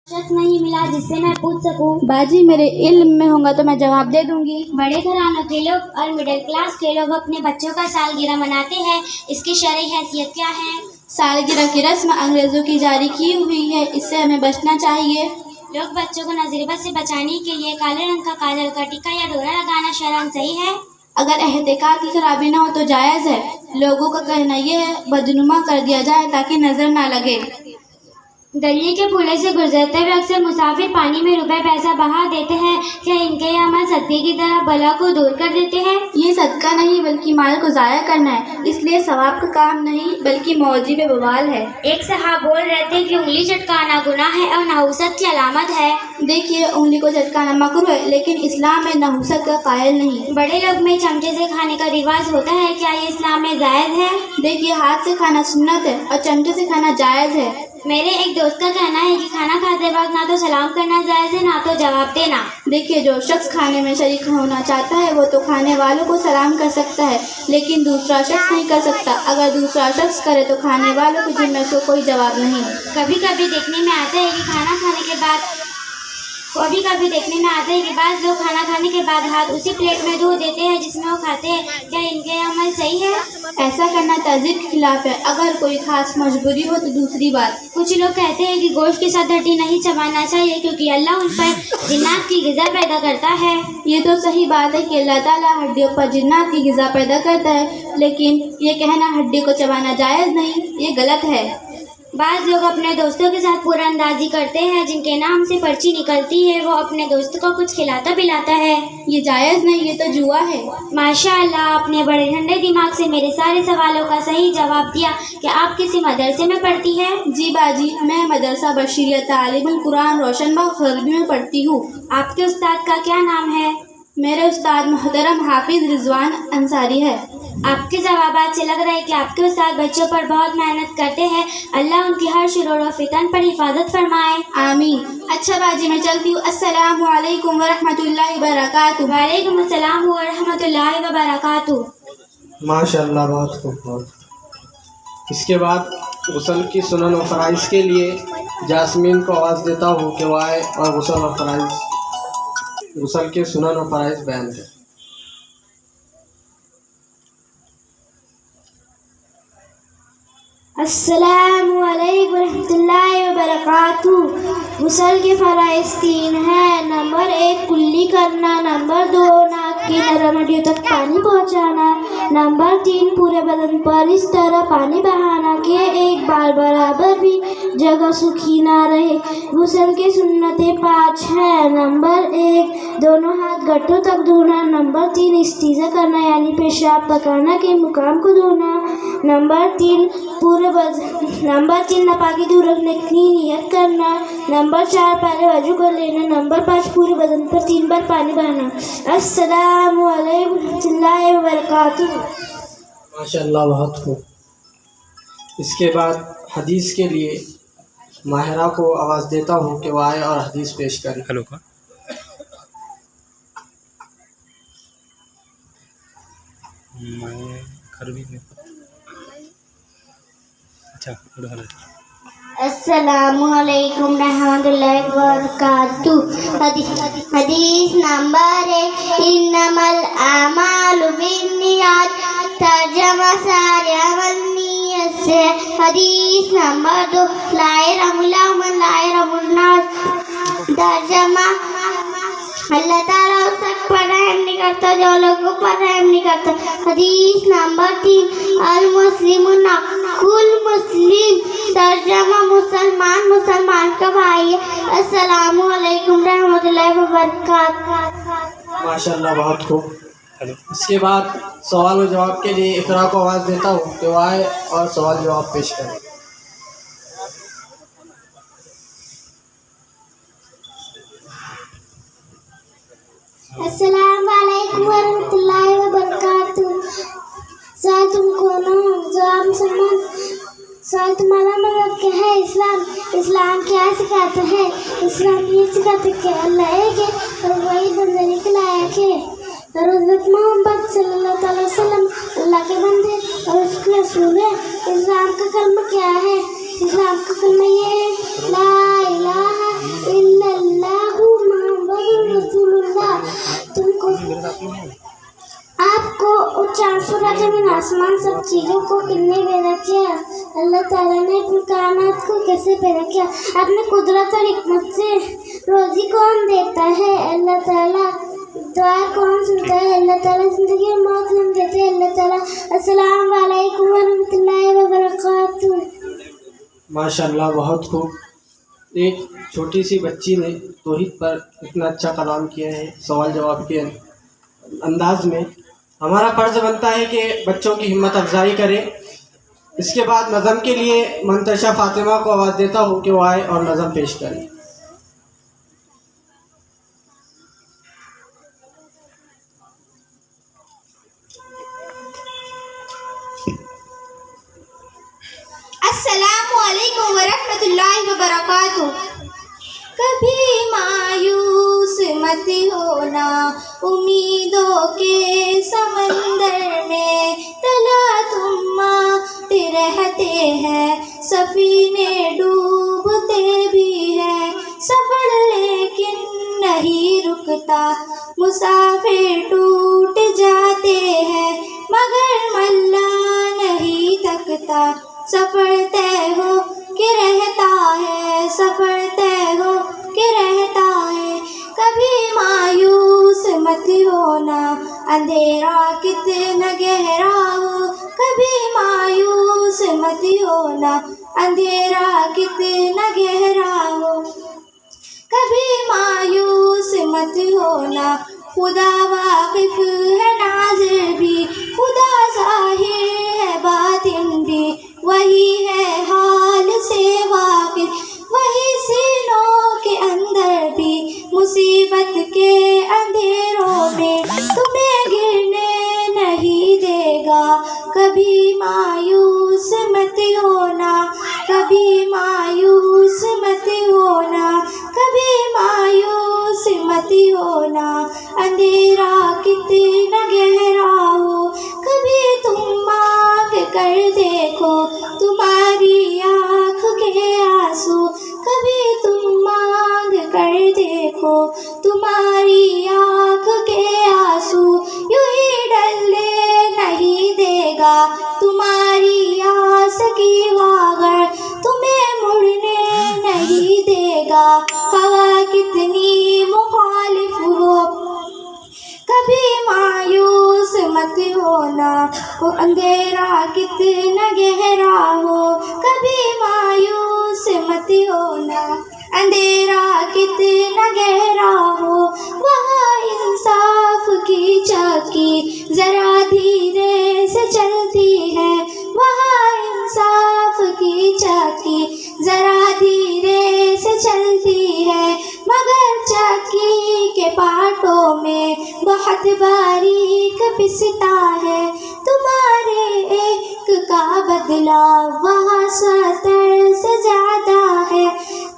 शख्स नहीं मिला जिससे मैं पूछ सकूं। बाजी मेरे इल्म में होगा तो मैं जवाब दे दूंगी। बड़े घरानों के लोग और मिडिल क्लास के लोग अपने बच्चों का सालगिरह मनाते हैं, इसकी शरई हैसियत क्या है? सालगिरह की रस्म अंग्रेजों की जारी की हुई है, इससे हमें बचना चाहिए। लोग बच्चों को नज़ीरबद से बचाने के लिए काले रंग का काजल का टीका या डोरा लगाना शरअन सही है? अगर एहतिकात की खराबी ना हो तो जायज़ है। लोगों का कहना यह है बदनुमा कर दिया जाए ताकि नजर ना लगे। दरिया के पुले से गुजरते हुए अक्सर मुसाफिर पानी में रुपए पैसा बहा देते हैं, क्या इनके ये अमल सदके की तरह बला को दूर कर देते हैं? ये सदका नहीं बल्कि माल को ज़ाया करना है, इसलिए सवाब का काम नहीं बल्कि मौजिब बवाल है। एक साहब बोल रहे थे कि उंगली चटकाना गुनाह है और नहुसत की अलामत है। देखिए, उंगली को चटकाना मकरूह है लेकिन इस्लाम में नहुसत का कायल नहीं। बड़े लोग में चमचे से खाने का रिवाज होता है, क्या ये इस्लाम में जायज़ है? देखिए, हाथ से खाना सुन्नत है और चमचे से खाना जायज़ है। मेरे एक दोस्त का कहना है कि खाना खाते वक्त ना तो सलाम करना जायज़ है ना तो जवाब देना। देखिए, जो शख्स खाने में शरीक होना चाहता है वो तो खाने वालों को सलाम कर सकता है, लेकिन दूसरा शख्स नहीं कर सकता। अगर दूसरा शख्स करे तो खाने वालों के जिम्मे से कोई जवाब नहीं। कभी कभी देखने में आता है कि बाद लोग खाना खाने के बाद हाथ उसी प्लेट में धो देते हैं जिसमें वो खाते हैं, क्या इनके अमल सही है? ऐसा करना तहजीब के खिलाफ है। अगर कोई खास मजबूरी हो तो दूसरी बात। कुछ लोग कहते हैं कि गोश्त के साथ हड्डी नहीं चबाना चाहिए क्योंकि अल्लाह उन पर जिन्नात की ग़िज़ा पैदा करता है। ये तो सही बात है कि अल्लाह ताला हड्डियों पर जिन्नात की ग़िज़ा पैदा करता है, लेकिन ये कहना हड्डी को चबाना जायज़ नहीं, ये गलत है। बाज़ लोग अपने दोस्तों के साथ पूरा अंदाजी करते हैं, जिनके नाम से पर्ची निकलती है वो अपने दोस्त को कुछ खिलाता पिलाता है। ये जायज़ नहीं, ये तो जुआ है। माशाअल्लाह, आपने बड़े ठंडे दिमाग से मेरे सारे सवालों का सही जवाब दिया। क्या आप किसी मदरसे में पढ़ती हैं? जी बाजी, मैं मदरसा बशीरिया तालीमुल कुरान रोशनबाग खरबी में पढ़ती हूँ। आपके उस्ताद का क्या नाम है? मेरे उस्ताद मोहतरम हाफिज़ रिजवान अंसारी है। आपके जवाबात से लग रहा है कि आपके उस्ताद बच्चों पर बहुत मेहनत करते हैं। अल्लाह उनकी हर शुरूर व फितन पर हिफाजत फरमाए। आमीन। अच्छा बाजी, मैं चलती हूँ। अस्सलामु अलैकुम व रहमतुल्लाहि व बरकातुहू। वालेकुम अस्सलाम व रहमतुल्लाहि व बरकातुहू। माशाअल्लाह, बहुत खूब। इसके बाद गुस्ल की सुनन व फ़राइज़ के लिए जास्मीन को आवाज़ देता हूँ कि वह आए और गुस्ल के सुनन व फ़राइज़ बयान करें। अस्सलामु अलैकुम रहमतुल्लाहि व बरकातुहू। गुस्ल के फ़राइज़ 3 हैं। नंबर 1 कुल्ली करना, नंबर 2 नाक की नरम हड्डियों तक पानी पहुंचाना, नंबर 3 पूरे बदन पर इस तरह पानी बहाना कि एक बाल बराबर भी जगह सूखी ना रहे। गुस्ल की सुन्नतें 5 हैं। नंबर 1 दोनों हाथ गट्टों तक धोना, नंबर 3 इस्तीज़ा करना यानी पेशाब पकाना के मुकाम को धोना, नंबर 3 नापाकी दूर रखने की नियत करना, नंबर 4 पहले वजू कर लेना, नंबर 5 पूरे बदन पर 3 बार पानी बहाना। अस्सलामु अलैकुम रहमतुल्लाहि व बरकातुहू। माशाअल्लाह, बहुत खूब। इसके बाद हदीस के लिए माहिरा को आवाज़ देता हूँ कि वह आए और हदीस पेश करें। हेलो का मैं खरबी में। अच्छा, अस्सलामु अलैकुम रहमतुल्लाहि व बरकातुहू। हदीस नंबर 1 इन्नमल आमालु बिन्नियात, तर्जमा सारे अमल नियत से। हदीस नंबर 2 ला इलाहा मन ला इलाहा, तर्जमा अल्लाह ताला उस पर रहम नहीं करता जो लोगों पर रहम नहीं करता। हदीस नंबर 3 अल मुस्लिमुन अखुल मुस्लिम, तर्जमा मुसलमान का भाई है। अस्सलामु अलैकुम रहमतुल्लाहि व बरकातुहू। माशाअल्लाह, बहुत खूब। इसके बाद सवाल व जवाब के लिए इकरा को आवाज़ देता हूँ कि वह आए और सवाल जवाब पेश करें। अस्सलामु अलैकुम वरहमतुल्लाहि व बरकातुहू। सवाल तुमको सवाल तुम्हारा मतलब क्या है? इस्लाम क्या सिखाता है? इस्लाम ये सिखाता है कि अल्लाह एक है और वही बंदे के लायक है और हज़रत मोहम्मद सल्लल्लाहु अलैहि वसल्लम अल्लाह के बंदे और उसके रसूल है। इस्लाम का कलमा क्या है? इस्लाम का कलमा ये है ला इलाहा चीज़ों को किसने पैदा किया? अल्लाह ताला ने कायनात को कैसे पैदा किया? अपने कुदरत और हिकमत से रोज़ी कौन देता है? अल्लाह ताला। दुआ कौन सुनता है? अल्लाह ताला। ज़िंदगी और मौत हम देते हैं अल्लाह ताला। अस्सलाम वालेकुम व रहमतुल्लाहि व बरकातुहू। माशाल्लाह, बहुत खूब। एक छोटी सी बच्ची ने तौहीद पर इतना अच्छा कलाम किया है सवाल जवाब के अंदाज में। हमारा फ़र्ज़ बनता है कि बच्चों की हिम्मत अफजाई करें। इसके बाद नज़म के लिए मंतशा फ़ातिमा को आवाज़ देता हूँ कि वो आए और नज़म पेश करें। अस्सलामु अलैकुम व रहमतुल्लाहि व बरकातुहू। कभी मायूस मत होना, उम्मीदों के समंदर में तला तुम आते रहते हैं, सफीने डूबते भी हैं, सफर लेकिन नहीं रुकता, मुसाफिर टूट जाते हैं, मगर मल्ला नहीं थकता, सफर तय हो के रहता है, सफर तय हो के रहता है। कभी मायूस मत होना, अंधेरा कितना गहरा हो, कभी मायूस मत होना, अंधेरा कितना गहरा हो, कभी मायूस मत होना, खुदा वाकिफ है नाज़िर भी, खुदा ज़ाहिर है बातिन भी, वही है हाल से वाकिफ, वही सीनों के अंदर भी, मुसीबत के अंधेरों में तुम्हें गिरने नहीं देगा। कभी मायूस मत होना, कभी मायूस मत होना, कभी मायूस मत होना, अंधेरा कितना गहरा हो, कभी तुम मांग कर देखो तुम्हारी आँख के आंसू, कभी तुम मांग कर देखो तुम्हारी आँख के आंसू, यूं ही डलने नहीं देगा तुम्हारी आस की वागर, तुम्हें मुड़ने नहीं देगा, हवा कितनी मुखालिफ हो, कभी मायूस मत होना, वो अंधेरा कितना गहरा हो, कभी मायूस मत होना, अंधेरा कितना गहरा हो, वहाँ इंसाफ की चौकी जरा धीरे से चलती है, वहाँ इंसाफ की चौकी जरा धीरे से चलती है, मगर चक्की के पाटों में बहुत बारीक पिसता है, तुम्हारे एक का बदला वहाँ 70 से ज़्यादा है,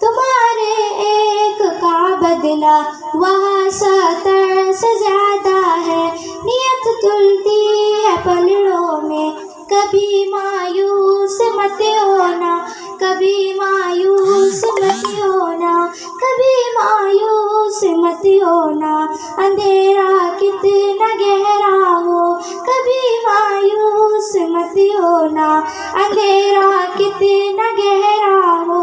तुम्हारे एक का बदला वहाँ 70 से ज़्यादा है, नियत तुलती है पलड़ों में, कभी मायूस मत होना, कभी मायूस मत होना, कभी मायूस मत होना, अंधेरा कितना गहरा हो, कभी मायूस मत होना, अंधेरा कितना गहरा हो,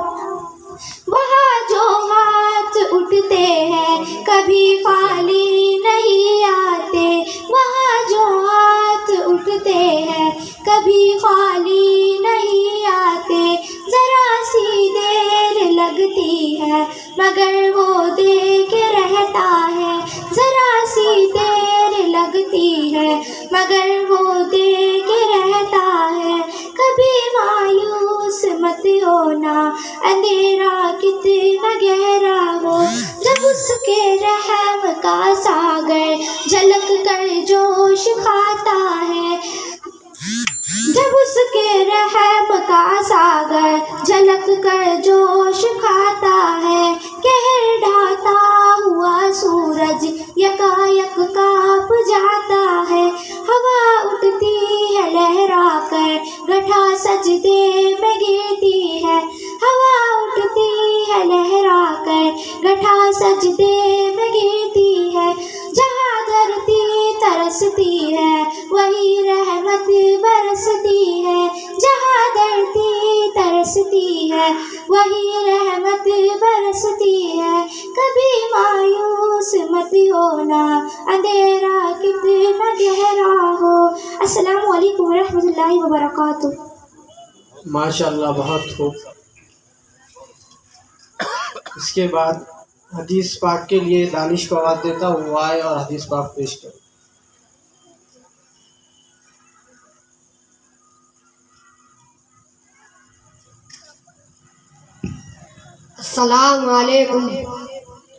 वहाँ जो हाथ उठते हैं कभी खाली नहीं आते, वहाँ जो हाथ उठते हैं कभी खाली नहीं आते, जरा सी देर लगती है मगर वो दे के रहता है, जरा सी देर लगती है मगर वो दे के रहता है, कभी मायूस मत होना, अंधेरा कितना गहरा हो, जब उसके रहम का सागर झलक कर जोश खाता है, जब उसके रहम का सागर झलक कर जोश खाता है, कहर ढाता हुआ सूरज यकायक कांप जाता है, हवा उठती है लहरा कर गठा सजदे में गिरती है, हवा उठती है लहरा कर गठा सजदे में गिरती है, जहाँ धरती तरस बरसती है, वही रहमत बरसती है, जहाँ धरती तरसती है, वही रहमत बरसती है। कभी मायूस मत होना, अंधेरा कितना गहरा हो। अस्सलामु अलैकुम रहमतुल्लाहि व बरकातुहू। माशाल्लाह, बहुत खूब। इसके बाद हदीस पाक के लिए दानिश को आवाज़ देता हूँ, वो आए और हदीस पाक पेश करें। अस्सलाम वालेकुम।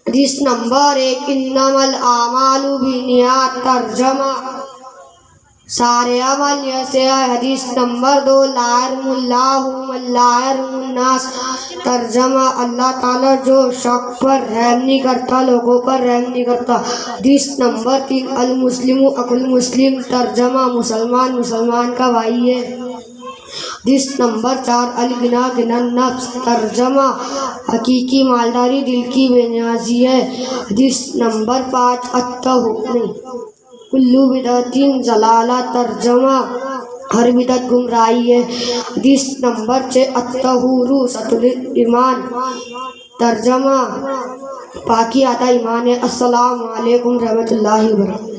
हदीस नंबर 1, इन्नमल आमालु बिन्नियात। तर्जमा, सारे अमल जैसे है। हदीस नंबर 2, ला यरमुल्लाहु मन ला यरमुन्नास। तर्जमा, अल्लाह ताला जो शख्स पर रहम नहीं करता, लोगों पर रहम नहीं करता। हदीस नंबर 3, अल मुस्लिमु अकुल मुस्लिम। तर्जमा, मुसलमान मुसलमान का भाई है। हदीस नंबर 4, अल गिना गिनन नफ्स। तर्जमा, हकीकी मालदारी दिल की बेनियाजी है। हदीस नंबर 5, कुल्लू बिदअतिन ज़लाला। तर्जमा, हर बिदअत गुमराही है। हदीस नंबर 6, अत्तहुरू सतुल ईमान। तर्जमा, पाकी आता ईमान है। अस्सलामु अलैकुम रहमतुल्लाहि व बरकातुहू।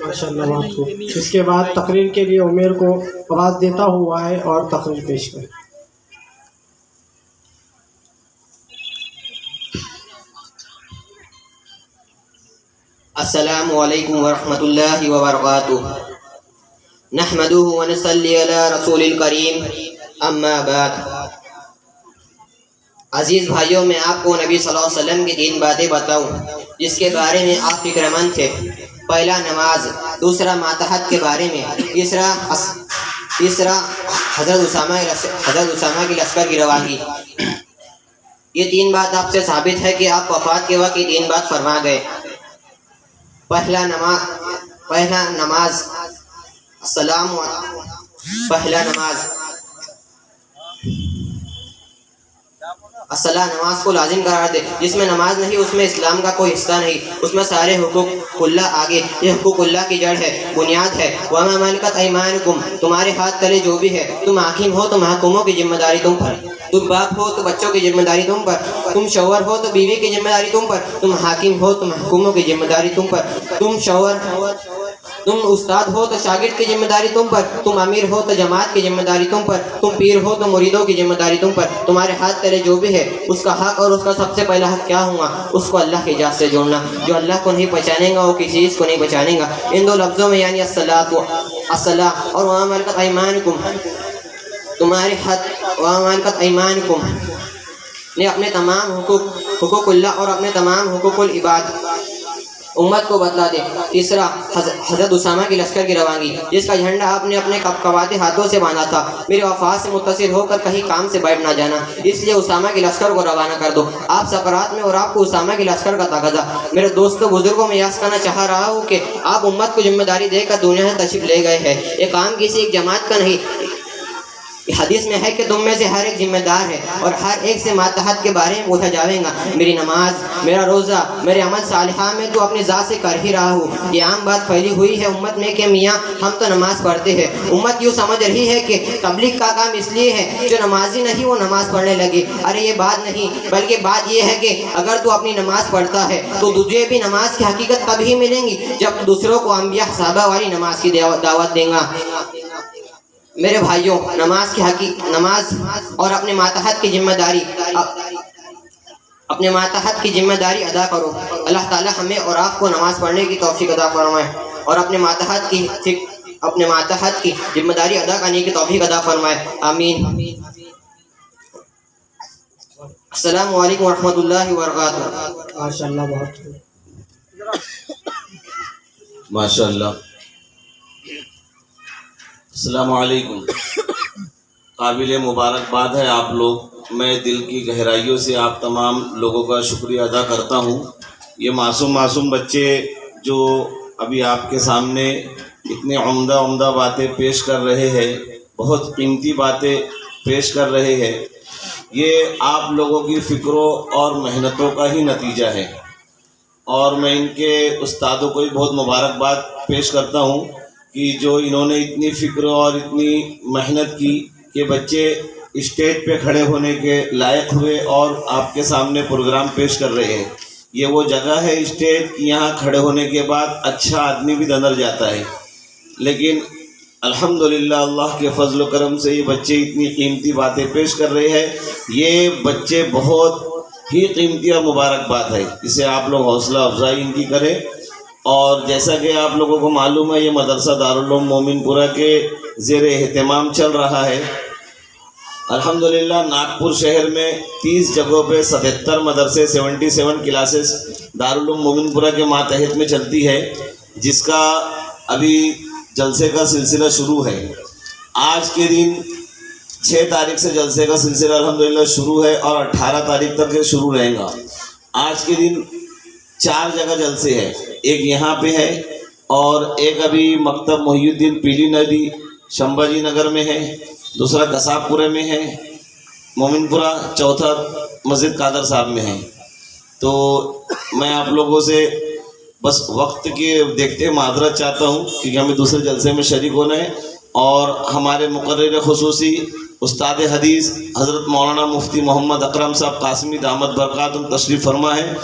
माशाल्लाह, बहुत खूब। इसके बाद तकरीर के लिए उमेर को आवाज़ देता हुआ है और तकरीर पेश करें। अस्सलामु अलैकुम वरहमतुल्लाहि वबरकातुहू। नहमदुहु व नसल्ली अला रसूलिल करीम, अम्मा बाद। अज़ीज़ भाइयों, मैं आपको नबी सल्लल्लाहु अलैहि वसल्लम की 3 बातें बताऊं जिसके बारे में आप फिक्रमंद थे। पहला नमाज, दूसरा मातहत के बारे में, तीसरा हज़रत उसामा की लश्कर की रवाही। ये 3 बात आपसे साबित है कि आप वफ़ात के वक्त ये 3 बात फरमा गए। पहला नमाज अस्सला नमाज को लाजिम करार दे। जिसमें नमाज नहीं उसमें इस्लाम का कोई हिस्सा नहीं, उसमें सारे हुकूकुल्लाह आगे। ये हुकूकुल्लाह की जड़ है, बुनियाद है। वमा मलकत ऐमानुकुम, तुम्हारे हाथ तले जो भी है। तुम हाकिम हो तो महकूमों की जिम्मेदारी तुम पर, तुम बाप हो तो बच्चों की जिम्मेदारी तुम पर, तुम शौहर हो तो बीवी की जिम्मेदारी तुम पर, तुम हाकिम हो तो महकूमों की जिम्मेदारी तुम पर, तुम उस्ताद हो तो शागिर्द की जिम्मेदारी तुम पर, तुम अमीर हो तो जमात की जिम्मेदारी तुम पर, तुम पीर हो तो मुरीदों की जिम्मेदारी तुम पर। तुम्हारे हाथ तले जो भी है उसका हक, और उसका सबसे पहला हक क्या हुआ? उसको अल्लाह की जात से जोड़ना। जो अल्लाह को नहीं पहचानेगा वो किसी चीज़ को नहीं पहचानेगा। इन 2 लफ्ज़ों में यानी अस्सला और वमा मलकत ऐमानुकुम, तुम्हारे हक वमा मलकत ऐमानुकुम ने अपने तमाम हुकूकुल्लाह और अपने तमाम हुकूकुल इबाद उम्मत को बतला दे। तीसरा हज़रत उसामा की लश्कर की रवानी, जिसका झंडा आपने अपने कबाते हाथों से बांधा था। मेरे वफात से मुत्तसिल होकर कहीं काम से बैठ ना जाना, इसलिए उसामा की लश्कर को रवाना कर दो। आप सकरात में और आपको उसामा की लश्कर का तक़ाज़ा। मेरे दोस्तों बुजुर्गों में याद करना चाह रहा हूँ कि आप उम्मत को जिम्मेदारी देकर दुनिया से तशरीफ़ ले गए हैं। ये काम किसी एक जमात का नहीं, हदीस में है कि तुम में से हर एक जिम्मेदार है और हर एक से मातहत के बारे में पूछा जाएगा। मेरी नमाज, मेरा रोज़ा, मेरे अमल सालिहा में तो अपनी ज़ात से कर ही रहा हूँ। ये आम बात फैली हुई है उम्मत में कि मियाँ हम तो नमाज़ पढ़ते हैं। उम्मत यूँ समझ रही है कि तबलीग का काम इसलिए है जो नमाजी नहीं वो नमाज़ पढ़ने लगे। अरे ये बात नहीं, बल्कि बात ये है कि अगर तू अपनी नमाज़ पढ़ता है तो तुझे भी नमाज की हकीकत तभी मिलेंगी जब दूसरों को अंबिया सहाबा वाली नमाज की दावत देगा। मेरे भाइयों, नमाज और अपने मातहत की जिम्मेदारी अदा करो। अल्लाह ताला हमें और आपको नमाज पढ़ने की तौफीक अदा फरमाए और अपने मातहत की जिम्मेदारी अदा करने की तौफीक अदा फरमाए। आमीन। अस्सलामु अलैकुम वरहमतुल्लाहि वबरकातुहू। माशाल्लाह, बहुत माशाल्लाह। अस्सलामु अलैकुम। काबिल मुबारकबाद है आप लोग। मैं दिल की गहराइयों से आप तमाम लोगों का शुक्रिया अदा करता हूँ। ये मासूम बच्चे जो अभी आपके सामने इतने उम्दा बातें पेश कर रहे हैं, बहुत कीमती बातें पेश कर रहे हैं, ये आप लोगों की फ़िक्रों और मेहनतों का ही नतीजा है। और मैं इनके उस्तादों को भी बहुत मुबारकबाद पेश करता हूँ कि जो इन्होंने इतनी फ़िक्र और इतनी मेहनत की कि बच्चे स्टेज पे खड़े होने के लायक हुए और आपके सामने प्रोग्राम पेश कर रहे हैं। ये वो जगह है स्टेज कि यहाँ खड़े होने के बाद अच्छा आदमी भी अंदर जाता है, लेकिन अल्हम्दुलिल्लाह अल्लाह के फजल करम से ये बच्चे इतनी कीमती बातें पेश कर रहे हैं। ये बच्चे बहुत ही कीमती और मुबारकबाद है, इसे आप लोग हौसला अफजाई इनकी करें। और जैसा कि आप लोगों को मालूम है, ये मदरसा दारुल उलूम मोमिनपुरा के ज़ेर एहतमाम चल रहा है। अल्हम्दुलिल्लाह नागपुर शहर में 30 जगहों पे 77 मदरसे 77 क्लासेस दारुल उलूम मोमिनपुरा के मातहत में चलती है, जिसका अभी जलसे का सिलसिला शुरू है। आज के दिन 6 तारीख से जलसे का सिलसिला अल्हम्दुलिल्लाह शुरू है और 18 तारीख तक ये शुरू रहेगा। आज के दिन 4 जगह जलसे हैं, एक यहाँ पे है और एक अभी मकतब मोहिउद्दीन पीली नदी शंभाजी नगर में है, दूसरा कसाबपुरे में है मोमिनपुरा, चौथा मस्जिद कादर साहब में है। तो मैं आप लोगों से बस वक्त के देखते माजरत चाहता हूँ क्योंकि हमें दूसरे जलसे में शरीक होना है। और हमारे मुकर्रिर खुसूसी उस्ताद हदीस हज़रत मौलाना मुफ्ती मोहम्मद अकरम साहब कासमी दामद बरकातुहुम तशरीफ़ फरमा है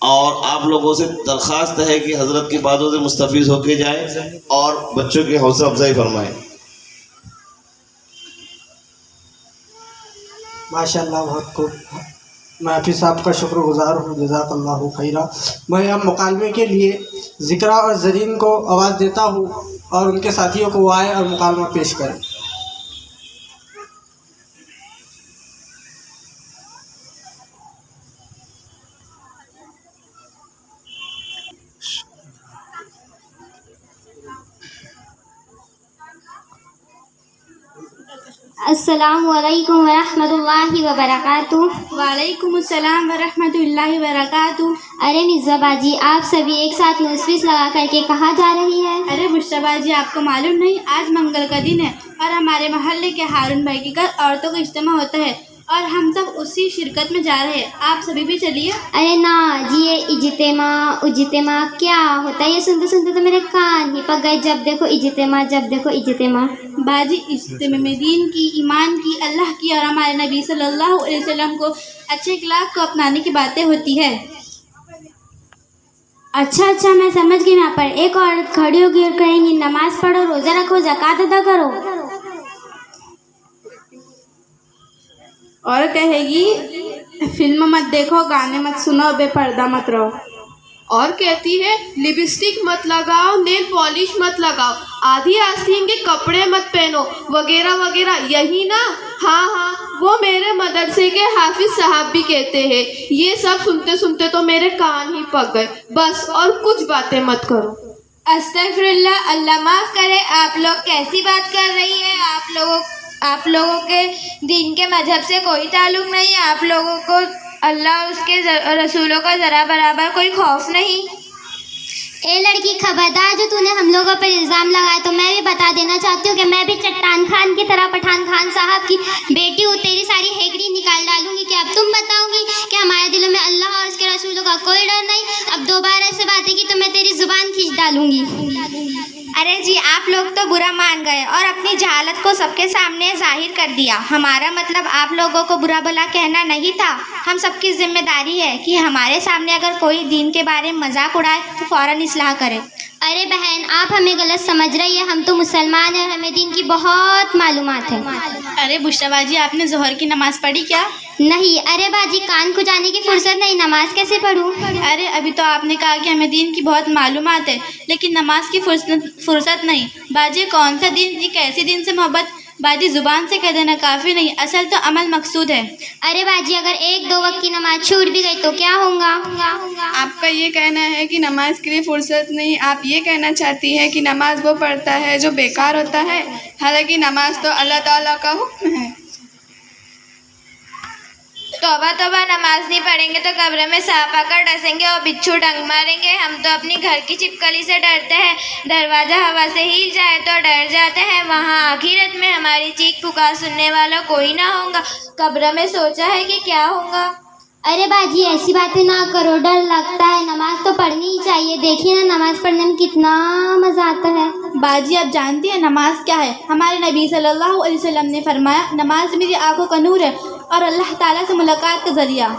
और आप लोगों से दरख्वास्त है कि हज़रत की बातों से मुस्तफ़ीज़ होके जाए और बच्चों की हौसला अफजाई फरमाएँ। माशाल्लाह, बहुत खूब। मैं हाफिज़ साहब का शुक्रगुज़ार हूँ, जज़ाकल्लाहु खैरा। मैं अब मुकालमे के लिए ज़िक्रा और ज़रीन को आवाज़ देता हूँ और उनके साथियों को आए और मुकालमा पेश करें। अस्सलामु अलैकुम वरहमतुल्लाहि वबरकातुह। वालेकुम अस्सलाम वरहमतुल्लाहि वबरकातुह। अरे मिर्ज़ा बाजी, आप सभी एक साथ नुस्फिस लगा करके कहाँ जा रही है? अरे बुश्रा बाजी, आपको मालूम नहीं आज मंगल का दिन है और हमारे मोहल्ले के हारून भाई के घर औरतों का इज्तिमा होता है और हम सब उसी शिरकत में जा रहे हैं। आप सभी भी चलिए। अरे ना जी, ये इज्तिमा क्या होता है? ये सुनते सुनते तो मेरे कान ही पक गए। जब देखो इज्तिमा, जब देखो इज्तिमा। बाजी, इज्तिमा में दीन की, ईमान की, अल्लाह की और हमारे नबी सल्लल्लाहु अलैहि वसल्लम को अच्छे अखलाक को अपनाने की बातें होती है। अच्छा, मैं समझ गई। यहाँ पर एक औरत खड़ी होगी और कहेंगी नमाज पढ़ो, रोज़ा रखो, ज़कात अदा करो, और कहेगी फिल्म मत देखो, गाने मत सुनो, बेपर्दा मत रहो, और कहती है लिपस्टिक मत लगाओ, नेल पॉलिश मत लगाओ, आधी आस्तीन के कपड़े मत पहनो, वगैरह वगैरह। यही ना? हाँ, वो मेरे मदरसे के हाफिज साहब भी कहते हैं। ये सब सुनते सुनते तो मेरे कान ही पक गए। बस और कुछ बातें मत करो। अस्तगफिरुल्लाह, अल्लाह माफ़ करे। आप लोग कैसी बात कर रही हैं? आप लोगों के दीन के मजहब से कोई ताल्लुक नहीं है। आप लोगों को अल्लाह उसके रसूलों का ज़रा बराबर कोई खौफ नहीं। ए लड़की, खबरदार, जो तूने हम लोगों पर इल्ज़ाम लगाया। तो मैं भी बता देना चाहती हूँ कि मैं भी चट्टान खान की तरह पठान खान साहब की बेटी हूँ। तेरी सारी हेगड़ी निकाल डालूंगी। कि अब तुम बताओगी कि हमारे दिलों में अल्लाह और उसके रसूलों का कोई डर नहीं? अब दोबारा ऐसे बातें की तो मैं तेरी ज़ुबान खींच डालूंगी। अरे जी, आप लोग तो बुरा मान गए और अपनी जहालत को सबके सामने जाहिर कर दिया। हमारा मतलब आप लोगों को बुरा भला कहना नहीं था। हम सबकी जिम्मेदारी है कि हमारे सामने अगर कोई दीन के बारे में मजाक उड़ाए तो फ़ौरन इस्लाह करें। अरे बहन, आप हमें गलत समझ रही है। हम तो मुसलमान हैं और हमें दीन की बहुत मालूमात है। अरे बुश्रा बाजी, आपने जोहर की नमाज़ पढ़ी क्या? नहीं। अरे बाजी, कान को जाने की फुर्सत नहीं, नमाज कैसे पढ़ूं? अरे अभी तो आपने कहा कि हमें दीन की बहुत मालूमात है, लेकिन नमाज की फुर्सत नहीं। बाजी, कौन सा दीन, ये कैसी दीन से मोहब्बत? बाजी, ज़ुबान से कह देना काफ़ी नहीं, असल तो अमल मकसूद है। अरे बाजी, अगर 1-2 वक्त की नमाज छूट भी गई तो क्या होगा? आपका ये कहना है कि नमाज के लिए फुर्सत नहीं। आप ये कहना चाहती हैं कि नमाज वो पढ़ता है जो बेकार होता है, हालांकि नमाज तो अल्लाह ताला का हुक्म है। तौबा तौबा, नमाज नहीं पढ़ेंगे तो कब्र में सांप आकर डसेंगे और बिच्छू डंग मारेंगे। हम तो अपनी घर की छिपकली से डरते हैं। दरवाज़ा हवा से हिल जाए तो डर जाते हैं। वहाँ आखिरत में हमारी चीख पुकार सुनने वाला कोई ना होगा। कब्र में सोचा है कि क्या होगा? अरे बाजी ऐसी बातें ना करो, डर लगता है। नमाज तो पढ़नी ही चाहिए। देखिए ना नमाज पढ़ने में कितना मज़ा आता है। बाजी आप जानती हैं नमाज क्या है? हमारे नबी सल्लल्लाहु अलैहि वसल्लम ने फरमाया, नमाज मेरी आंखों का नूर है और अल्लाह ताला से मुलाकात का ज़रिया।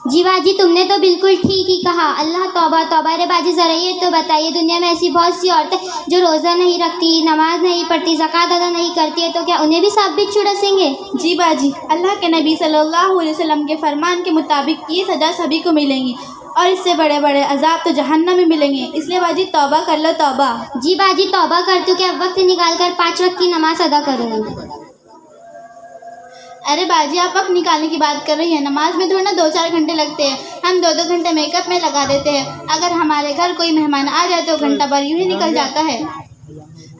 जी बाजी तुमने तो बिल्कुल ठीक ही कहा। अल्लाह तौबा तौबा। अरे बाजी ज़रा ये तो बताइए, दुनिया में ऐसी बहुत सी औरतें जो रोज़ा नहीं रखती, नमाज नहीं पढ़ती, ज़कात अदा नहीं करती है, तो क्या उन्हें भी सांप बिच्छू डसेंगे? जी बाजी, अल्लाह के नबी सल्लल्लाहु अलैहि वसल्लम के फरमान के मुताबिक ये सज़ा सभी को मिलेंगी और इससे बड़े बड़े अजाब तो जहन्नम में मिलेंगे। इसलिए बाजी तौबा कर लो, तौबा। जी बाजी तौबा करती हूँ कि अब वक्त निकाल कर 5 वक्त की नमाज अदा करूँगी। अरे बाजी आप वक्त निकालने की बात कर रही हैं, नमाज में थोड़ा ना 2-4 घंटे लगते हैं। हम 2-2 घंटे मेकअप में लगा देते हैं। अगर हमारे घर कोई मेहमान आ जाए तो घंटा भर यूँ ही निकल जाता है।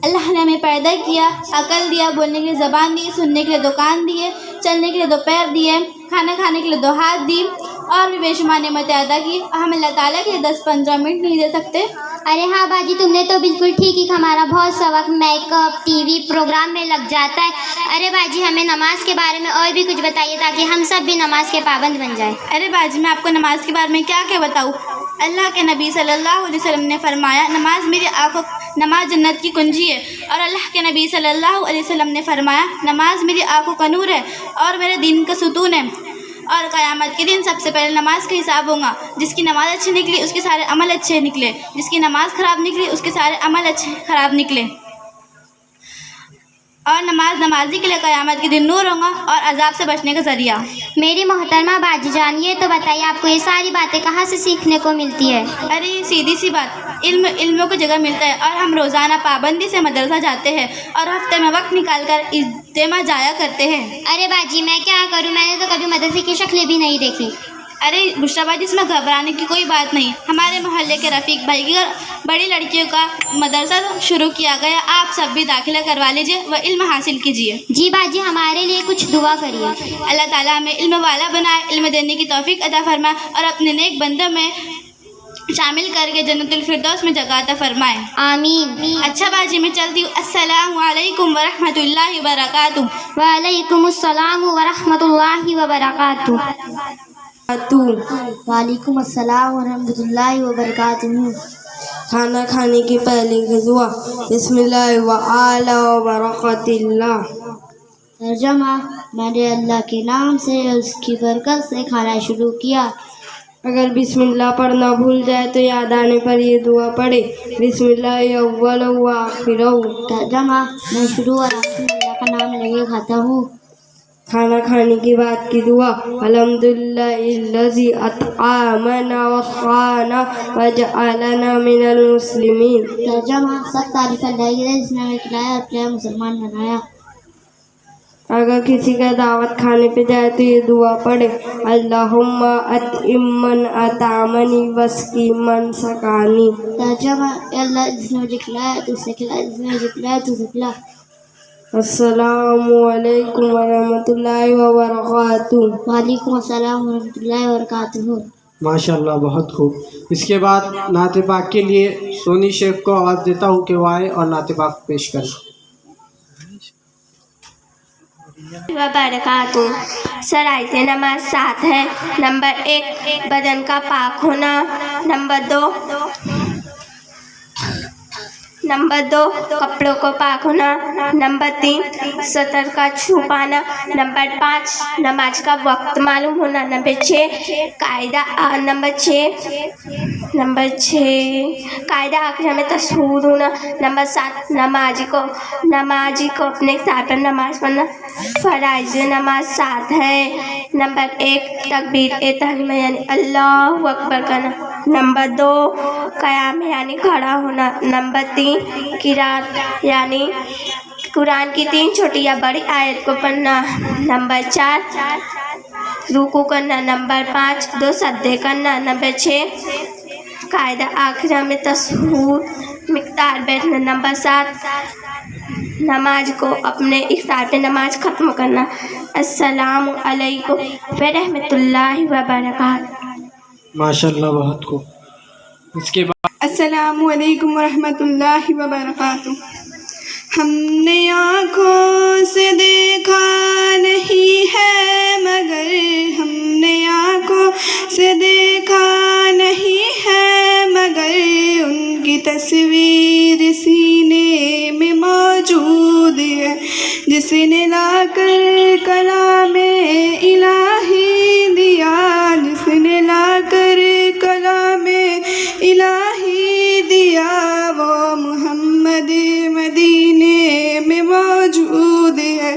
अल्लाह ने हमें पैदा किया, अकल दिया, बोलने के लिए ज़बान दी, सुनने के लिए 2 कान दिए, चलने के लिए 2 पैर दिए, खाना खाने के लिए 2 हाथ दी और भी बेशुमार नेमतें अदा की। हम अल्लाह ताला के लिए 10-15 मिनट नहीं दे सकते? अरे हाँ बाजी तुमने तो बिल्कुल ठीक ही। हमारा बहुत सा वक्त मेकअप, टीवी प्रोग्राम में लग जाता है। अरे बाजी हमें नमाज के बारे में और भी कुछ बताइए ताकि हम सब भी नमाज के पाबंद बन जाए। अरे बाजी मैं आपको नमाज के बारे में क्या क्या बताऊँ। अल्लाह के नबी सल्लल्लाहु अलैहि वसल्लम ने फरमाया, नमाज जन्नत की कुंजी है। और अल्लाह के नबी सल्लल्लाहु अलैहि वसल्लम ने फरमाया, नमाज मेरी आंखों का नूर है और मेरे दिन का सुतून है। और क़यामत के दिन सबसे पहले नमाज का हिसाब होगा। जिसकी नमाज़ अच्छी निकली उसके सारे अमल अच्छे निकले, जिसकी नमाज़ ख़राब निकली उसके सारे अमल अच्छे ख़राब निकले। और नमाजी के लिए क़यामत के दिन नूर होगा और अजाब से बचने का ज़रिया। मेरी मोहतरमा बाजी जान, ये तो बताइए आपको ये सारी बातें कहाँ से सीखने को मिलती है? अरे सीधी सी बात, इल्मों को जगह मिलता है और हम रोज़ाना पाबंदी से मदरसा जाते हैं और हफ्ते में वक्त निकाल कर इज्तिमा जाया करते हैं। अरे बाजी मैं क्या करूँ, मैंने तो कभी मदरसे की शक्लें भी नहीं देखी। अरे बुशराबाजी इसमें घबराने की कोई बात नहीं। हमारे मोहल्ले के रफ़ीक भाई की बड़ी लड़कियों का मदरसा शुरू किया गया, आप सब भी दाखिला करवा लीजिए व इल्म हासिल कीजिए। जी बाजी हमारे लिए कुछ दुआ करिए। अल्लाह ताला हमें इल्म वाला बनाए, इल्म देने की तौफीक अता फरमाए और अपने नेक बंदों में शामिल करके जन्नतुल फिरदौस में जगह अता फरमाए। आमीन। अच्छा बाजी मैं चलती हूँ। अस्सलामु अलैकुम व रहमतुल्लाहि व बरकातुहू। व अलैकुमुस्सलाम व रहमतुल्लाहि व बरकातुहू। वालेकुम अस्सलाम व रहमतुल्लाहि व बरकातुहू। खाना खाने की पहले की दुआ, बिस्मिल्लाह व आला व बरकतिल्लाह। तर्जमा, मैंने अल्लाह के नाम से उसकी बरकत से खाना शुरू किया। अगर बिस्मिल्लाह पढ़ना भूल जाए तो याद आने पर ये दुआ पढ़े, बिस्मिल्लाह अव्वल व आखिरहू। तर्जमा, मैं शुरू और आखिर में अल्लाह का नाम लेके खाता हूँ। खाना खाने की बात की दुआ, अल्हम्दुलिल्लाहिल्लज़ी अतआमना व सक़ाना व जअलना मिनल मुस्लिमीन। तर्जमा, सब तारीफ़ अल्लाह की है जिसने हमें खिलाया और खिलाया मुसलमान बनाया। अगर किसी का दावत खाने पे जाए तो ये दुआ पढ़े, अल्लाहुम्मा अतइम्मन अतामनी वस्की मन सकानी। तर्जमा, अल्लाह जिसने मुझे खिलाया तो उसे खिलाया, जिसने मुझे खिलाया तो उसे खिला। अस्सलामु अलैकुम व रहमतुल्लाहि व बरकातुहू। वालेकुम अस्सलाम व रहमतुल्लाहि व बरकातुहू। माशाल्लाह बहुत खूब। इसके बाद नाते पाक के लिए सोनी शेख को आवाज़ देता हूँ कि वो आए और नाते पाक पेश करें। वबरकातुहू। शराइत नमाज 7 है। नंबर 1 बदन का पाक होना। नंबर 2 कपड़ों को पाक होना। नंबर 3 सतर का छुपाना। नंबर 5 नमाज का वक्त मालूम होना। नंबर 6 कायदा आखिर में तशहूद होना। नंबर 7 नमाजी को अपने साथ पर नमाज पढ़ना। फ़राइज़ नमाज 7 है। नंबर 1 तकबीर तहरीमा यानी अल्लाहु अकबर करना। नंबर 2 क़याम यानी खड़ा होना। नंबर 3 किरात यानी कुरान की 3 छोटी या बड़ी आयत को पढ़ना। नंबर 4 रुकू करना। नंबर 5 2 सजदे करना। नंबर 6 कायदा आखिर में तशहूद मिक़दार बैठना। नंबर 7 नमाज को अपने इफ्तार पे नमाज ख़त्म करना। अस्सलामु अलैकुम व रहमतुल्लाहि व बरकातुहू। माशाल्लाह बहुत खूब। इसके बाद अस्सलामु अलैकुम वरहमतुल्लाहि वबरकातुहू। हमने आँखों से देखा नहीं है मगर हमने आँखों से देखा नहीं है मगर उनकी तस्वीर सीने में मौजूद है। जिसने लाकर कलामे इलाही दिया, जिसने लाकर कलामे इलाही दिया, वो मोहम्मद मदीने में मौजूद है।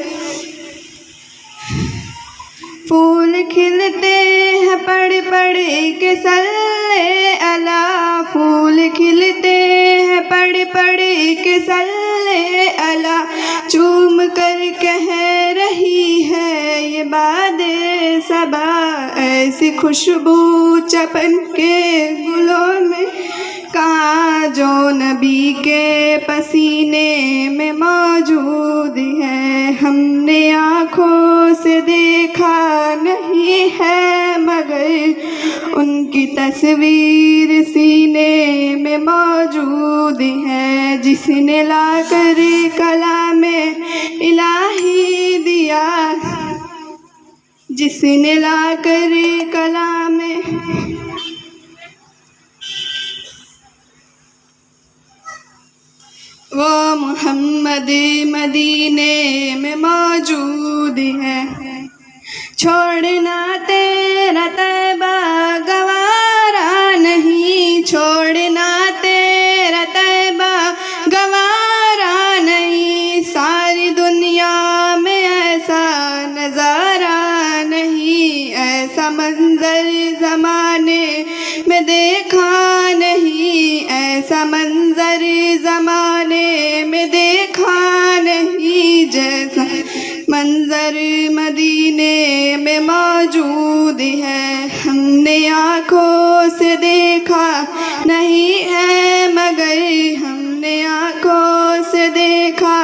फूल खिलते हैं पढ़ पढ़ के सल्ले अला, फूल खिलते हैं पढ़ पढ़ के सल्ले अला। चूम कर कह रही है ये बादे सबा, ऐसी खुशबू चपन के गुलों में कहाँ जो नबी के पसीने में मौजूद है। हमने आँखों से देखा नहीं है मगर उनकी तस्वीर सीने में मौजूद है। जिसने लाकर कलामे इलाही दिया, जिसने लाकर कलामे वो मोहम्मद मदीने में मौजूद है। छोड़ना तेरा तैबा गवारा नहीं, छोड़ना तेरा तैबा गवारा नहीं। सारी दुनिया में ऐसा नज़ारा नहीं, ऐसा मंजर ज़माने में देखा नहीं, ऐसा मंजर ज़माने में देखा नहीं। जैसा मंजर मदीने में मौजूद है। हमने आँखों से देखा नहीं है मगर, हमने आँखों से देखा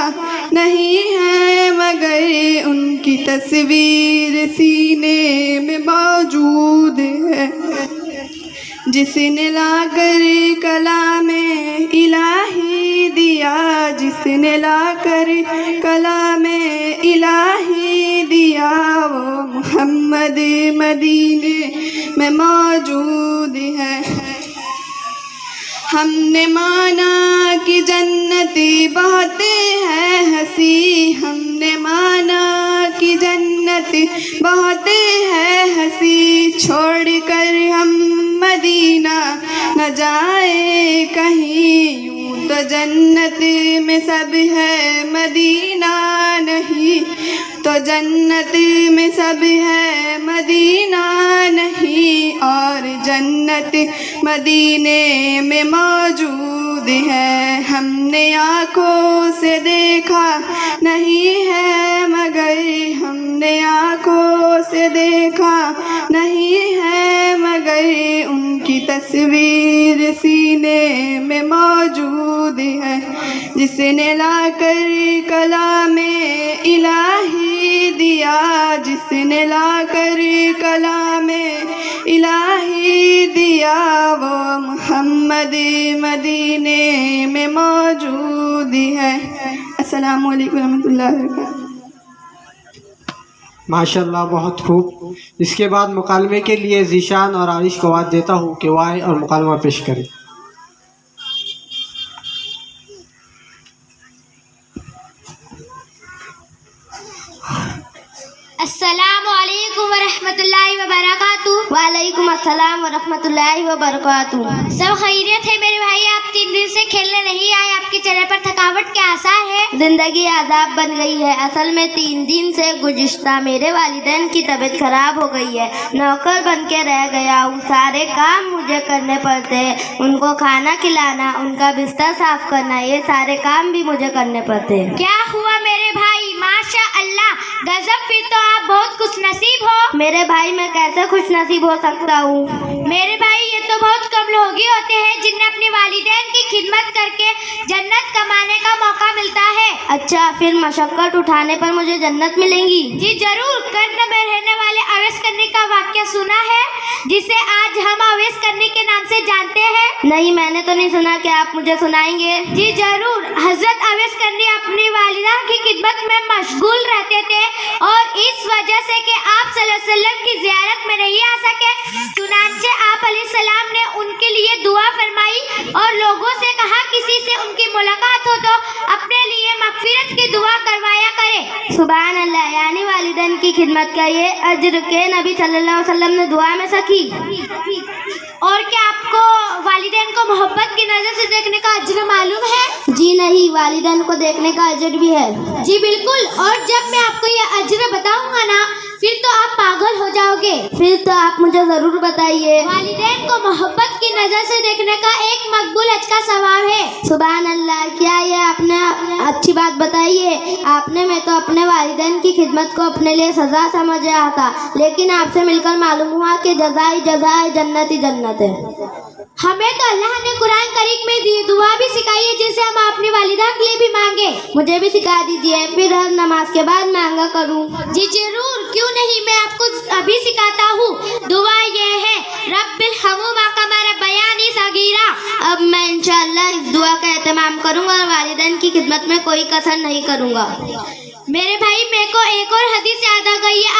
नहीं है मगर उनकी तस्वीर सीने में मौजूद है। जिसने लाकर कलामे इलाही दिया, जिसने लाकर कलामे इलाही दिया, वो मोहम्मद मदीने में मौजूद है। हमने माना कि जन्नती बहुत है हंसी, हमने माना कि जन्नती बहुत है हंसी। छोड़कर हम मदीना न जाए कहीं, यूँ तो जन्नत में सब है मदीना नहीं, तो जन्नत में सब है मदीना नहीं। और जन्नत मदीने में मौजूद है। हमने आँखों से देखा नहीं है मगर, हमने आँखों से देखा नहीं है मगर उनकी तस्वीर सीने में मौजूद है। जिसने लाकर कलामे इलाही दिया, जिसने लाकर कलामे इलाही दिया, वो मोहम्मद मदीने में मौजूद है। अस्सलामु अलैकुम रहमतुल्लाहि व बरकातहू। माशाल्लाह, बहुत खूब। इसके बाद मुकालमे के लिए ज़ीशान और आरिश को आवाज़ देता हूँ कि वो आए और मुकालमा पेश करें। अस्सलामु अलैकुम वरहमतुल्लाहि वबरकातुहू। वालेकुम अस्सलाम वरहमतुल्लाहि वबरकातुहू। सब खैरियत है मेरे भाई? आप 3 दिन से खेलने नहीं आए, आपके चेहरे पर थकावट क्या आसार है? जिंदगी आदाब बन गई है। असल में 3 दिन से गुज़िश्ता मेरे वालिदैन की तबीयत खराब हो गई है। नौकर बन के रह गया हूँ। सारे काम मुझे करने पड़ते हैं। उनको खाना खिलाना, उनका बिस्तर साफ करना, ये सारे काम भी मुझे करने पड़ते हैं। क्या हुआ मेरे भाई? माशा अल्लाह, गजब, फिर तो आप बहुत खुशनसीब हो। मेरे भाई, मैं कैसे खुशनसीब हो सकता हूँ? मेरे भाई, ये ये तो बहुत कम लोग ही होते हैं जिन्हें अपनी वालिदैन की खिदमत करके जन्नत कमाने का मौका मिलता है। अच्छा, फिर मशक्कत उठाने पर मुझे जन्नत मिलेंगी? जी जरूर। कर्ण में रहने वाले अवैस करनी का वाक्य सुना है, जिसे आज हम अवैस करनी के नाम से जानते हैं? नहीं, मैंने तो नहीं सुना। क्या आप मुझे सुनाएंगे? जी जरूर। हजरत अवैस करनी अपनी वालिदा की खिदमत में मशगूल रहते थे और इस वजह से कि आप सल्लल्लाहु अलैहि वसल्लम की ज़ियारत में नहीं आ सके, चुनांचे आप अलैहिस्सलाम ने उनके लिए दुआ फरमाई और लोगों से कहा किसी से उनकी मुलाकात हो तो अपने लिए मगफिरत की दुआ करवाया करे। सुभान अल्लाह, यानी वालिदैन की खिदमत का ये अज्र के नबी सल्लल्लाहु अलैहि वसल्लम ने दुआ में सकी। और क्या आपको वालिदैन को मोहब्बत की नज़र से देखने का अज्र मालूम है? जी नहीं, वालिदैन को देखने का अज्र भी है। जी बिल्कुल। और जब मैं आपको ये अज्र बताऊंगा ना, फिर तो आप पागल हो जाओगे। फिर तो आप मुझे जरूर बताइए। वालिदैन को मोहब्बत की नज़र से देखने का एक मकबूल हज का सवाब है। सुभान अल्लाह, क्या ये आपने अच्छी बात बताई है। आपने मैं तो अपने वालिदैन की खिदमत को अपने लिए सजा समझ रहा था, लेकिन आपसे मिलकर मालूम हुआ कि जज़ाए जज़ाए जन्नत ही जन्नत है। हमें तो अल्लाह ने कुरान करीम में दुआ भी सिखाई है, जिसे हम अपनी वालिदा के लिए भी मांगे। मुझे भी सिखा दीजिए, फिर हर नमाज के बाद मांगा करूं। जी जरूर, क्यों नहीं, मैं आपको अभी सिखाता हूँ। दुआ ये है, रब्बिरहमुमा कमा रब्बयानी सगीरा। अब मैं इंशाअल्लाह इस दुआ का एहतमाम करूंगा और वालिदैन की खिदमत में कोई कसर नहीं करूंगा। मेरे भाई, मेरे को एक और हदीस याद आ गई है,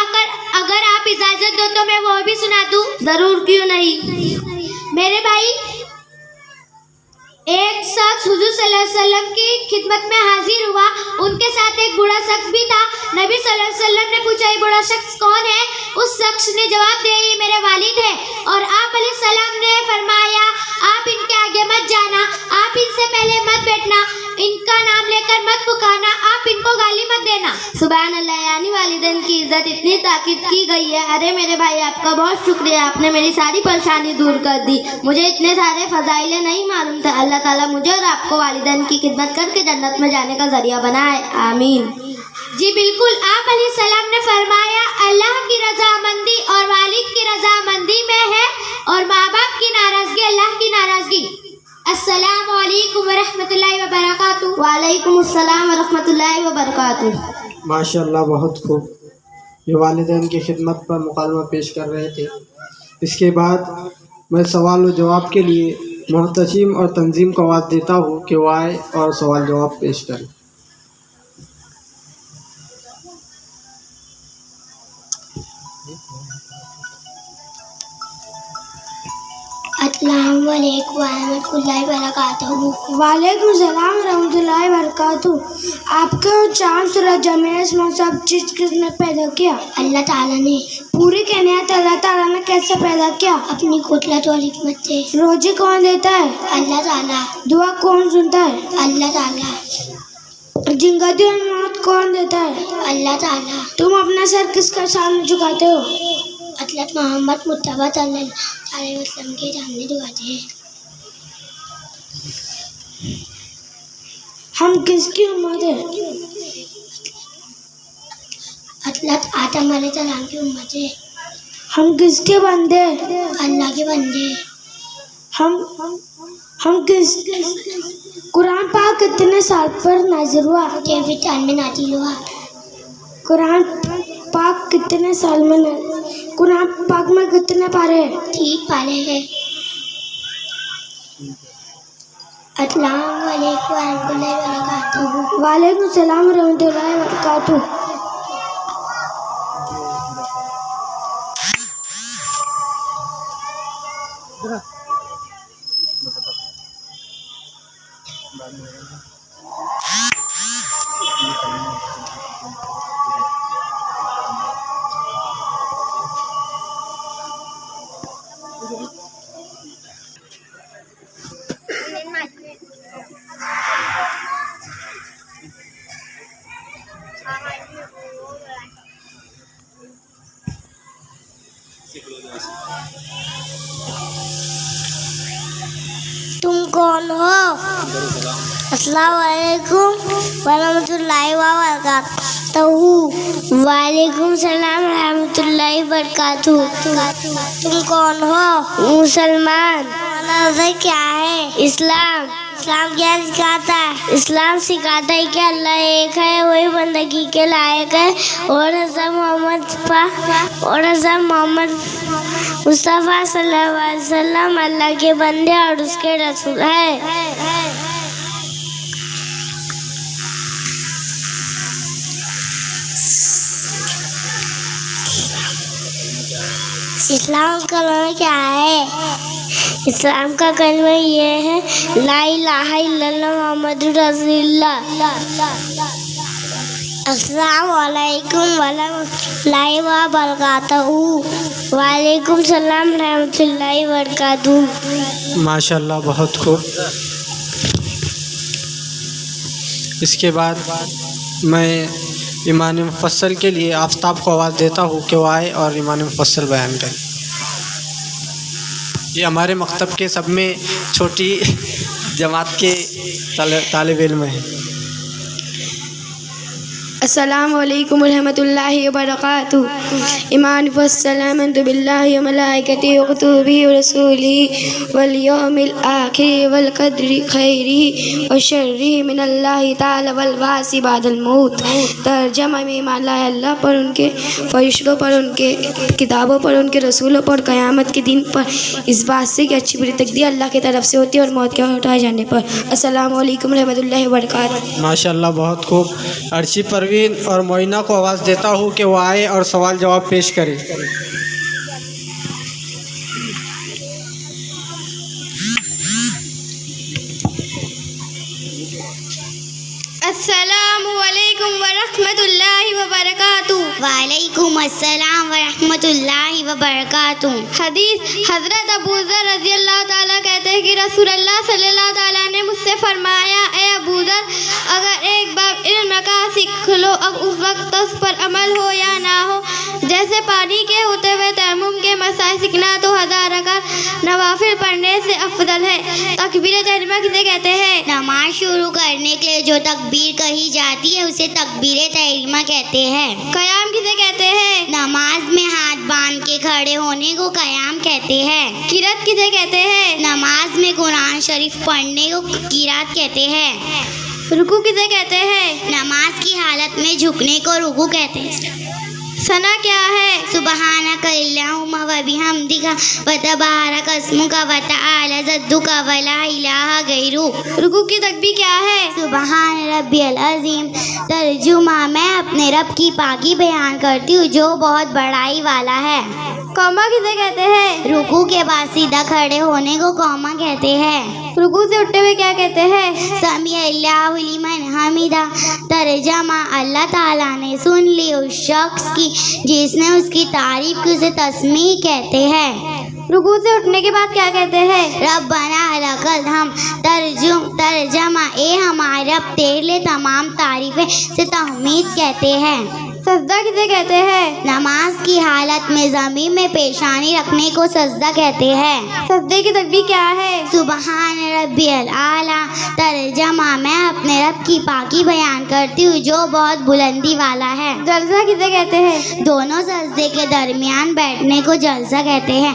अगर आप इजाज़त दो तो मैं वो भी सुना दूँ? जरूर, क्यों नहीं। मेरे भाई, एक शख्स हुजूर सल्लल्लाहु अलैहि वसल्लम की खिदमत में हाजिर हुआ। उनके साथ एक बूढ़ा शख्स भी था। नबी सल्लल्लाहु अलैहि वसल्लम ने पूछा, ये बूढ़ा शख्स कौन है? उस शख्स ने जवाब दिया, ये मेरे वालिद है। और आप अलैहिस्सलाम ने फरमाया, आप इनके आगे मत जाना, आप इनसे पहले मत बैठना, इनका नाम लेकर मत पुकारना, आप इनको गाली मत देना। सुभान अल्लाह, यानी वालिदैन की इज्जत इतनी ताकीद की गई है। अरे मेरे भाई, आपका बहुत शुक्रिया, आपने मेरी सारी परेशानी दूर कर दी। मुझे इतने सारे फजाइले नहीं मालूम था। अल्लाह ताला मुझे और आपको वालिदैन की खिदमत करके जन्नत में जाने का जरिया बनाए, आमीन। जी बिल्कुल। आप अलैहिस्सलाम ने फरमाया, अल्लाह की रजामंदी और वालिद की रजामंदी में है और माँ बाप की नाराजगी अल्लाह की नाराजगी। अस्सलामु अलैकुम व रहमतुल्लाहि व बरकातुहू। वालेकुम अस्सलाम व रहमतुल्लाहि व बरकातुहू। माशाल्लाह, बहुत खूब। ये वालिदैन की खिदमत पर मुकालमा पेश कर रहे थे। इसके बाद मैं सवाल व जवाब के लिए मोहतशिम और तंजीम को आवाज़ देता हूँ कि वो आए और सवाल जवाब पेश करें। अस्सलाम वालेकुम व रहमतुल्लाहि व बरकातुहू। वालेकुम सलाम रहमतुल्लाहि वबरकातुहू। आपके और चांद सूरज जमीन आसमान सब चीज किसने पैदा किया? अल्लाह ताला ने। पूरी कायनात अल्लाह ताला ने कैसे पैदा किया? अपनी कुदरत और हिकमत से। रोजी कौन देता है? अल्लाह ताला। दुआ कौन सुनता है? अल्लाह ताला। जिंदगी और मौत कौन देता है? अल्लाह ताला। तुम अपना सर किसके सामने झुकाते हो? हज़रत मोहम्मद मुस्तफ़ा सल्लल्लाहु अलैहि वसल्लम के सामने झुकाते हैं। हम किसकी उम्मत है? हज़रत आदम अलैहिस्सलाम की उम्मत है। हम किसके बंदे? अल्लाह के बंदे। हम किस कुरान पाक कितने साल पर नाज़िल हुआ? 23 साल में नाज़िल हुआ। कुरान पाक कितने साल में कुरान पाक में कितने पारे हैं? 3 पारे हैं। अस्सलाम वालेकुम व रहमतुल्लाहि व बरकातुहू। वालेकुम सलाम व रहमतुल्लाहि व बरकातुहू। तुम कौन हो? अस्सलाम वालेकुम व रहमतुल्लाहि व बरकातुहू। बरकातहू। वालेकुम सलाम रहमतुल्लाहि बरकातहू। तुम कौन हो? मुसलमान। नजर क्या है? इस्लाम। इस्लाम क्या सिखाता है? इस्लाम सिखाता है कि अल्लाह एक है, वही बंदगी के लायक है, और हज़रत मोहम्मद मुस्तफ़ा सल्लल्लाहु अलैहि वसल्लम अल्लाह के बंदे और उसके रसूल है। इस्लाम का कलमा क्या है? इस्लाम का कलमा ये है, ला इलाहा इल्लल्लाह मुहम्मदुर रसूलुल्लाह। अस्सलामु अलैकुम वरहमतुल्लाहि वबरकातहू। वालेकुम सलाम रहमतुल्लाहि वबरकातहू। माशाल्लाह, बहुत खूब। इसके बाद मैं इमाम मुफस्सल के लिए आफ्ताब को आवाज़ देता हूँ कि वो आए और इमाम मुफस्सल बयान करें। ये हमारे मकतब के सब में छोटी जमात के तालिब इल्म हैं। अस्सलामु अलैकुम रहमतुल्लाहि व बरकातुहू। ईमान वस्सलामतु बिल्लाहि व मलाइकतिही व कुतुबिही व रसूलिही वल यौमिल आखिर वल क़द्रि खैरिही व शर्रिही मिनल्लाहि ताला वल बासी बादल मौत। तर्जमा में ईमान लाए अल्लाह पर, उनके फरिश्तों पर, उनके किताबों पर, उनके रसूलों पर, क़यामत के दिन पर, इस बात से कि अच्छी बुरी तकदीर अल्लाह की तरफ से होती है और मौत के उठाए जाने पर। अस्सलामु अलैकुम रहमतुल्लाहि व बरकातुहू। माशाल्लाह, बहुत खूब। अर्शी परवीन और मोइना को आवाज़ देता हूँ कि वो आए और सवाल जवाब पेश करें। अस्सलामु अलैकुम वरहमतुल्लाहि वबरकातुहू। वालेकुम अस्सलाम व रहमतुल्लाहि व बरकातुहू। हदीस हज़रत अबू ज़र रज़ियल्लाहु ताला कहते हैं कि रसूलुल्लाह सल्लल्लाहु ताला ने मुझसे फरमाया, ए अबू ज़र, अगर एक बार इल्म का सीख लो, अब उस वक्त उस पर अमल हो या ना हो, जैसे पानी के होते हुए तयम्मुम के मसाइल सीखना तो 1000 रकात नवाफिल पढ़ने से अफजल है। तकबीर तहरीमा किसे कहते हैं? नमाज शुरू करने के लिए जो तकबीर कही जाती है उसे तकबीर तहरीमा कहते हैं। क़याम किसे कहते हैं? नमाज में हाथ बांध के खड़े होने को क़याम कहते हैं। किरात किसे कहते हैं? नमाज में कुरान शरीफ पढ़ने को किरात कहते हैं। रुकू किसे कहते हैं? नमाज की हालत में झुकने को रुकू कहते हैं। सना क्या है? सुबहानक अल्लाहुम्मा व बिहम्दिका व तबारक अस्मुका व तआला जद्दुका व ला इलाहा गैरू। रुकू की तकबीर क्या है? सुबहान रब्बियल अज़ीम। तर्जुमा, मैं अपने रब की पाकी बयान करती हूँ जो बहुत बड़ाई वाला है। कौमा किसे कहते हैं? रुकू के बाद सीधा खड़े होने को कौमा कहते हैं। रुकू से उठते हुए क्या कहते हैं? समी अल्लाहु लिमन हमीदा। तर्जमा, अल्लाह ताला ने सुन ली उस शख्स की जिसने उसकी तारीफ की, उसे तस्मीह कहते हैं। रुकू से उठने के बाद क्या कहते हैं? रब्बना लकल हम। तर्जमा, ए हमारे रब, तेरे लिए तमाम तारीफें से तहमीद कहते हैं। सजदा किसे कहते हैं? नमाज की हालत में ज़मीन में पेशानी रखने को सजदा कहते हैं। सजदे की तकबीर क्या है? सुबहान रब्बियल आला। तर्जमा, मैं अपने रब की पाकी बयान करती हूँ जो बहुत बुलंदी वाला है। जलसा किसे कहते हैं? दोनों सजदे के दरमियान बैठने को जलसा कहते हैं।